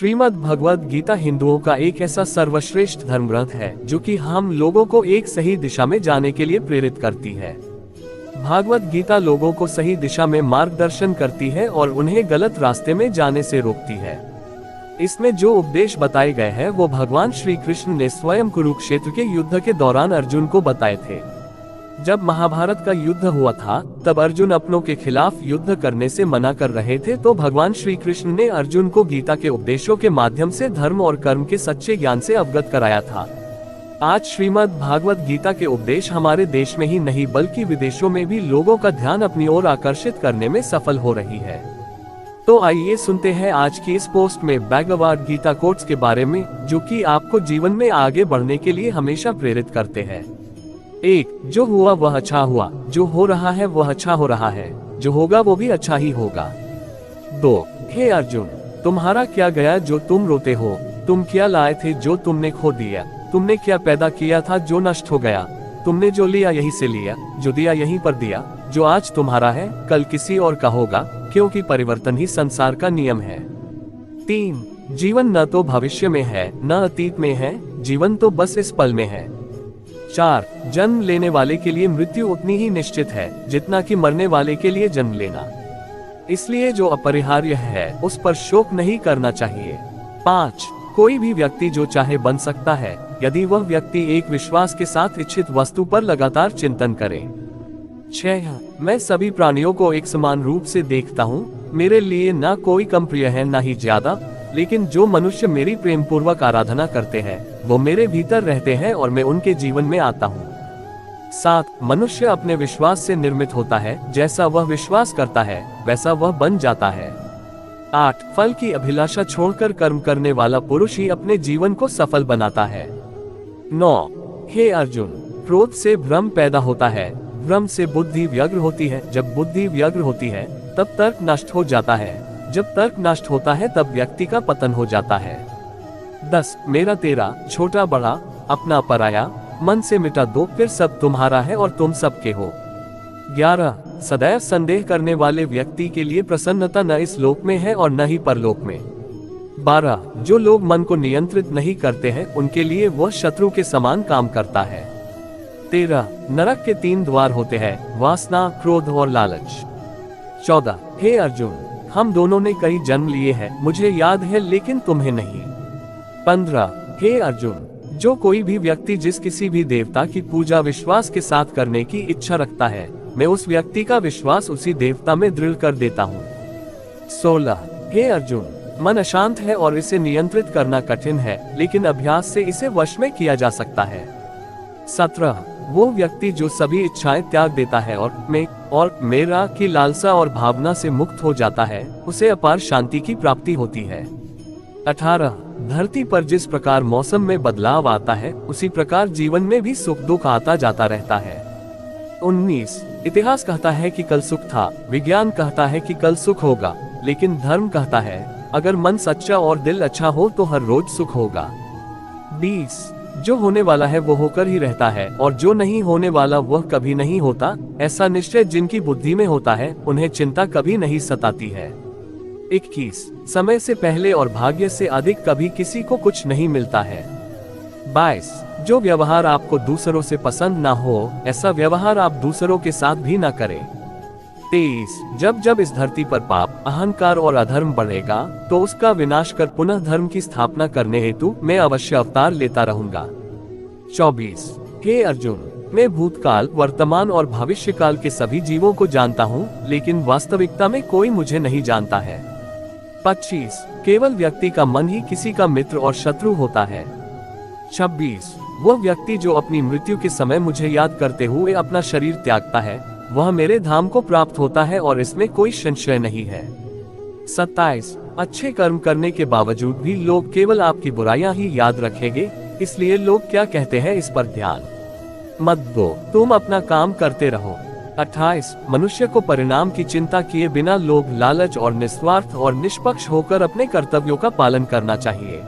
श्रीमद् भगवद गीता हिंदुओं का एक ऐसा सर्वश्रेष्ठ धर्म ग्रंथ है जो कि हम लोगों को एक सही दिशा में जाने के लिए प्रेरित करती है। भागवत गीता लोगों को सही दिशा में मार्गदर्शन करती है और उन्हें गलत रास्ते में जाने से रोकती है। इसमें जो उपदेश बताए गए हैं वो भगवान श्री कृष्ण ने स्वयं कुरुक्षेत्र के युद्ध के दौरान अर्जुन को बताए थे। जब महाभारत का युद्ध हुआ था तब अर्जुन अपनों के खिलाफ युद्ध करने से मना कर रहे थे, तो भगवान श्री कृष्ण ने अर्जुन को गीता के उपदेशों के माध्यम से धर्म और कर्म के सच्चे ज्ञान से अवगत कराया था। आज श्रीमद् भागवत गीता के उपदेश हमारे देश में ही नहीं बल्कि विदेशों में भी लोगों का ध्यान अपनी ओर आकर्षित करने में सफल हो रही है। तो आइए सुनते हैं आज की इस पोस्ट में भगवद गीता कोट्स के बारे में, जो कि आपको जीवन में आगे बढ़ने के लिए हमेशा प्रेरित करते हैं। 1. जो हुआ वह अच्छा हुआ, जो हो रहा है वह अच्छा हो रहा है, जो होगा वो भी अच्छा ही होगा। 2. हे अर्जुन, तुम्हारा क्या गया जो तुम रोते हो, तुम क्या लाए थे जो तुमने खो दिया, तुमने क्या पैदा किया था जो नष्ट हो गया, तुमने जो लिया यहीं से लिया, जो दिया यहीं पर दिया, जो आज तुम्हारा है कल किसी और का होगा, क्योंकि परिवर्तन ही संसार का नियम है। 3. जीवन न तो भविष्य में है न अतीत में है, जीवन तो बस इस पल में है। 4. जन्म लेने वाले के लिए मृत्यु उतनी ही निश्चित है जितना कि मरने वाले के लिए जन्म लेना, इसलिए जो अपरिहार्य है उस पर शोक नहीं करना चाहिए। 5. कोई भी व्यक्ति जो चाहे बन सकता है यदि वह व्यक्ति एक विश्वास के साथ इच्छित वस्तु पर लगातार चिंतन करे। 6. मैं सभी प्राणियों को एक समान रूप से देखता हूँ, मेरे लिए ना कोई कम प्रिय है ना ही ज्यादा, लेकिन जो मनुष्य मेरी प्रेम पूर्वक आराधना करते हैं वो मेरे भीतर रहते हैं और मैं उनके जीवन में आता हूँ। 7. मनुष्य अपने विश्वास से निर्मित होता है, जैसा वह विश्वास करता है वैसा वह बन जाता है। 8. फल की अभिलाषा छोड़कर कर्म करने वाला पुरुष ही अपने जीवन को सफल बनाता है। 9. हे अर्जुन, क्रोध से भ्रम पैदा होता है, भ्रम से बुद्धि व्यग्र होती है, जब बुद्धि व्यग्र होती है तब तर्क नष्ट हो जाता है, जब तर्क नष्ट होता है तब व्यक्ति का पतन हो जाता है। 10. मेरा तेरा, छोटा बड़ा, अपना पराया, मन से मिटा दो फिर सब तुम्हारा है और तुम सबके हो। 11. सदैव संदेह करने वाले व्यक्ति के लिए प्रसन्नता न इस लोक में है और न ही परलोक में। 12. जो लोग मन को नियंत्रित नहीं करते हैं उनके लिए वह शत्रु के समान काम करता है। 13. नरक के 3 द्वार होते हैं, वासना, क्रोध और लालच। 14. हे अर्जुन, हम दोनों ने कई जन्म लिए हैं, मुझे याद है लेकिन तुम्हें नहीं। 15. हे अर्जुन, जो कोई भी व्यक्ति जिस किसी भी देवता की पूजा विश्वास के साथ करने की इच्छा रखता है, मैं उस व्यक्ति का विश्वास उसी देवता में दृढ़ कर देता हूँ। 16. हे अर्जुन, मन अशांत है और इसे नियंत्रित करना कठिन है, लेकिन अभ्यास से इसे वश में किया जा सकता है। 17. वो व्यक्ति जो सभी इच्छाएं त्याग देता है और मैं और मेरा की लालसा और भावना से मुक्त हो जाता है, उसे अपार शांति की प्राप्ति होती है। 18. धरती पर जिस प्रकार मौसम में बदलाव आता है उसी प्रकार जीवन में भी सुख दुख आता जाता रहता है। 19. इतिहास कहता है कि कल सुख था, विज्ञान कहता है कि कल सुख होगा, लेकिन धर्म कहता है अगर मन सच्चा और दिल अच्छा हो तो हर रोज सुख होगा। 20. जो होने वाला है वो होकर ही रहता है और जो नहीं होने वाला वह कभी नहीं होता, ऐसा निश्चय जिनकी बुद्धि में होता है उन्हें चिंता कभी नहीं सताती है। 21. समय से पहले और भाग्य से अधिक कभी किसी को कुछ नहीं मिलता है। 22. जो व्यवहार आपको दूसरों से पसंद ना हो ऐसा व्यवहार आप दूसरों के साथ भी ना करें। 23. जब जब इस धरती पर पाप, अहंकार और अधर्म बढ़ेगा तो उसका विनाश कर पुनः धर्म की स्थापना करने हेतु मैं अवश्य अवतार लेता रहूंगा। 24. हे अर्जुन, मैं भूतकाल, वर्तमान और भविष्य काल के सभी जीवों को जानता हूँ, लेकिन वास्तविकता में कोई मुझे नहीं जानता है। 25. केवल व्यक्ति का मन ही किसी का मित्र और शत्रु होता है। 26. वह व्यक्ति जो अपनी मृत्यु के समय मुझे याद करते हुए अपना शरीर त्यागता है वह मेरे धाम को प्राप्त होता है और इसमें कोई संशय नहीं है। 27. अच्छे कर्म करने के बावजूद भी लोग केवल आपकी बुराइयां ही याद रखेंगे, इसलिए लोग क्या कहते हैं इस पर ध्यान मत दो, तुम अपना काम करते रहो। 28. मनुष्य को परिणाम की चिंता किए बिना लोभ, लालच और निस्वार्थ और निष्पक्ष होकर अपने कर्तव्यों का पालन करना चाहिए।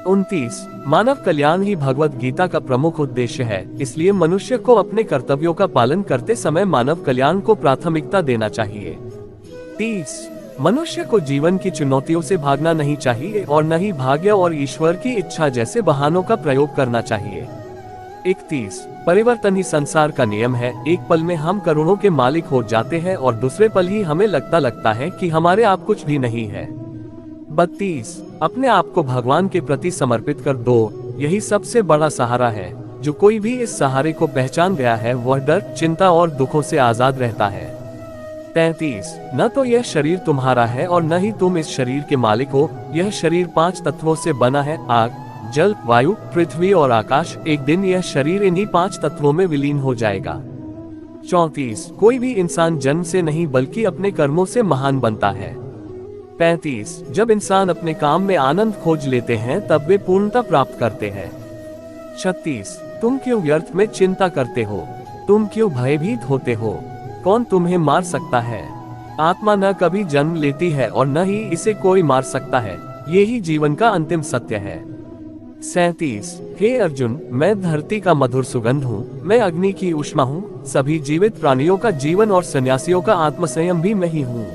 29. मानव कल्याण ही भगवत गीता का प्रमुख उद्देश्य है, इसलिए मनुष्य को अपने कर्तव्यों का पालन करते समय मानव कल्याण को प्राथमिकता देना चाहिए। 30. मनुष्य को जीवन की चुनौतियों से भागना नहीं चाहिए और न ही भाग्य और ईश्वर की इच्छा जैसे बहानों का प्रयोग करना चाहिए। 31 परिवर्तन ही संसार का नियम है। एक पल में हम करोड़ों के मालिक हो जाते हैं और दूसरे पल ही हमें लगता है कि हमारे आप कुछ भी नहीं है। 32 अपने आप को भगवान के प्रति समर्पित कर दो, यही सबसे बड़ा सहारा है। जो कोई भी इस सहारे को पहचान गया है वह डर, चिंता और दुखों से आजाद रहता है। 33 न तो यह शरीर तुम्हारा है और न ही तुम इस शरीर के मालिक हो। यह शरीर 5 तत्वों से बना है, आग, जल, वायु, पृथ्वी और आकाश। एक दिन यह शरीर इन्हीं 5 तत्वों में विलीन हो जाएगा। 34 कोई भी इंसान जन्म से नहीं बल्कि अपने कर्मों से महान बनता है। 35 जब इंसान अपने काम में आनंद खोज लेते हैं तब वे पूर्णता प्राप्त करते हैं। 36 तुम क्यों व्यर्थ में चिंता करते हो? तुम क्यों भयभीत होते हो? कौन तुम्हें मार सकता है? आत्मा न कभी जन्म लेती है और न ही इसे कोई मार सकता है। यही जीवन का अंतिम सत्य है। 37 हे अर्जुन, मैं धरती का मधुर सुगंध हूँ, मैं अग्नि की ऊष्मा हूँ, सभी जीवित प्राणियों का जीवन और सन्यासियों का आत्मसंयम भी मैं ही हूँ।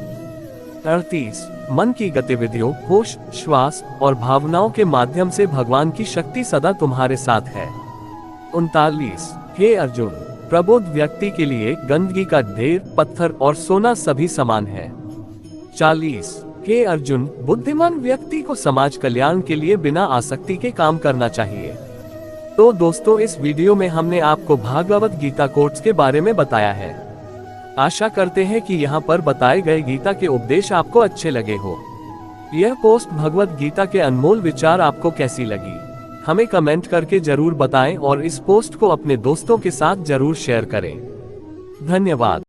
38 मन की गतिविधियों, होश, श्वास और भावनाओं के माध्यम से भगवान की शक्ति सदा तुम्हारे साथ है। 39 हे अर्जुन, प्रबोध व्यक्ति के लिए गंदगी का ढेर, पत्थर और सोना सभी समान है। 40 हे अर्जुन, बुद्धिमान व्यक्ति को समाज कल्याण के लिए बिना आसक्ति के काम करना चाहिए। तो दोस्तों, इस वीडियो में हमने आपको भागवत गीता कोट्स के बारे में बताया है। आशा करते हैं कि यहाँ पर बताए गए गीता के उपदेश आपको अच्छे लगे हो। यह पोस्ट भगवत गीता के अनमोल विचार आपको कैसी लगी, हमें कमेंट करके जरूर बताएं और इस पोस्ट को अपने दोस्तों के साथ जरूर शेयर करें। धन्यवाद।